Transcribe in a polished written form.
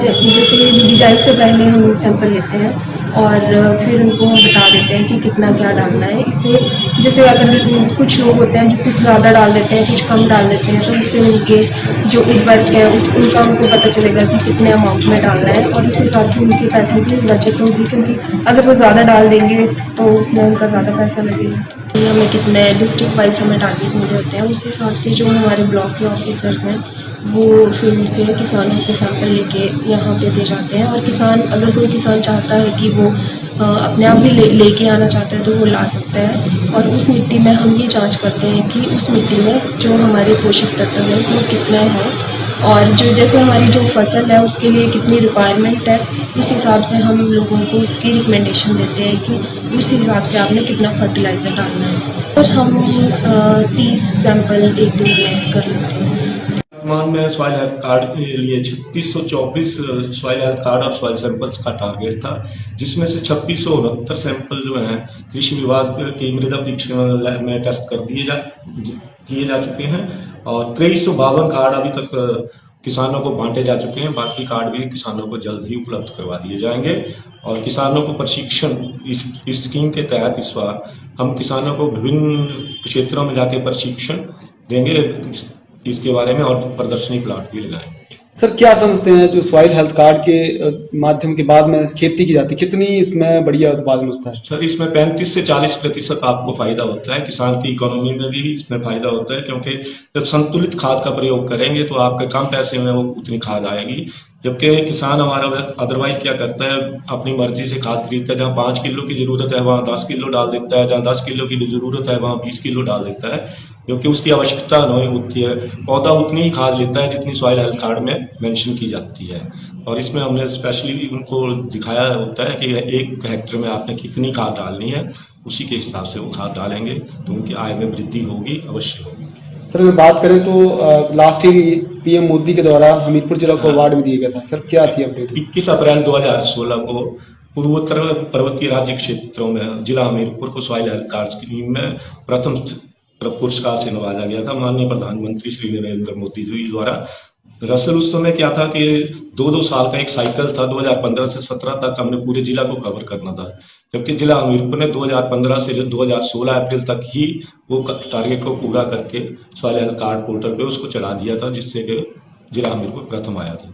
जैसे बिजाई से पहले हम सैंपल लेते हैं और फिर उनको हम बता देते हैं कि कितना क्या डालना है। इससे जैसे अगर कुछ लोग होते हैं जो कुछ ज़्यादा डाल देते हैं, कुछ कम डाल देते हैं, तो इससे उनके जो उर्वरक है उनका उनको पता चलेगा कि कितने अमाउंट में डालना है और उस हिसाब से उनके पैसों की बचत होगी, क्योंकि अगर वो ज़्यादा डाल देंगे तो उसमें उनका ज़्यादा पैसा लगेगा। हमें कितने डिस्ट्रिक्ट वाइज हमें टारगेट मिले होते हैं, उस हिसाब से जो हमारे ब्लॉक के ऑफिसर्स हैं वो फिर से किसानों से सैंपल लेके यहाँ पे दे जाते हैं। और किसान, अगर कोई किसान चाहता है कि वो अपने आप भी लेके आना चाहता है तो वो ला सकता है। और उस मिट्टी में हम ये जांच करते हैं कि उस मिट्टी में जो हमारे पोषक तत्व हैं वो कितने हैं और जो जैसे हमारी जो फसल है उसके लिए कितनी रिक्वायरमेंट है, उस हिसाब से हम लोगों को उसकी रिकमेंडेशन देते हैं कि उस हिसाब से आपने कितना फर्टिलाइज़र डालना है। और हम 30 सैंपल एक दिन में कर लेते हैं। वर्तमान में सॉइल हेल्थ कार्ड के लिए 3624 सॉइल हेल्थ कार्ड और सॉइल सैंपल्स का टारगेट था, जिसमें से 2669 सैंपल जो हैं कृषि विभाग की मृदा परीक्षण में टेस्ट कर किए जा चुके हैं और 2352 कार्ड अभी तक किसानों को बांटे जा चुके हैं। बाकी कार्ड भी किसानों को जल्द ही उपलब्ध करवा दिए जाएंगे और किसानों को प्रशिक्षण इस स्कीम के तहत इस बार हम किसानों को विभिन्न क्षेत्रों में जाके प्रशिक्षण देंगे इसके बारे में और प्रदर्शनी प्लाट भी लगाएंगे। सर, क्या समझते हैं जो सॉइल हेल्थ कार्ड के माध्यम के बाद में खेती की जाती है, कितनी इसमें बढ़िया उत्पादन होता है? सर, इसमें 35 से 40% आपको फायदा होता है, किसान की इकोनॉमी में भी इसमें फायदा होता है, क्योंकि जब संतुलित खाद का प्रयोग करेंगे तो आपके कम पैसे में वो उतनी खाद आएगी। जबकि किसान हमारा अदरवाइज क्या करता है, अपनी मर्जी से खाद खरीदता है, जहाँ 5 किलो की जरूरत है वहां 10 किलो डाल देता है, जहाँ 10 किलो की जरूरत है वहां 20 किलो डाल देता है, क्योंकि उसकी आवश्यकता नहीं होती है। पौधा उतनी ही खाद लेता है जितनी सॉइल हेल्थ कार्ड में मेंशन की जाती है। और इसमें हमने स्पेशली उनको दिखाया होता है कि 1 हेक्टेयर में आपने कितनी खाद डालनी है, उसी के हिसाब से वो खाद डालेंगे तो उनकी आय में वृद्धि होगी, अवश्य होगी। सर, अगर बात करें तो लास्ट ईयर पीएम मोदी के द्वारा हमीरपुर जिला को अवार्ड भी दिया गया था। सर, क्या थी अपडेट? 21 अप्रैल 2016 को पूर्वोत्तर पर्वतीय राज्य क्षेत्रों में जिला हमीरपुर को सॉइल हेल्थ कार्ड स्कीम में प्रथम पुरस्कार से नवाजा गया था माननीय प्रधानमंत्री श्री नरेंद्र मोदी जी द्वारा। दरअसल उस समय क्या था कि 2-2 साल का एक साइकिल था, 2015 से 17 तक हमने पूरे जिला को कवर करना था, जबकि जिला हमीरपुर ने 2015 से 2016 अप्रैल तक ही वो टारगेट को पूरा करके सॉइल हेल्थ कार्ड पोर्टल पे उसको चढ़ा दिया था, जिससे कि जिला हमीरपुर प्रथम आया था।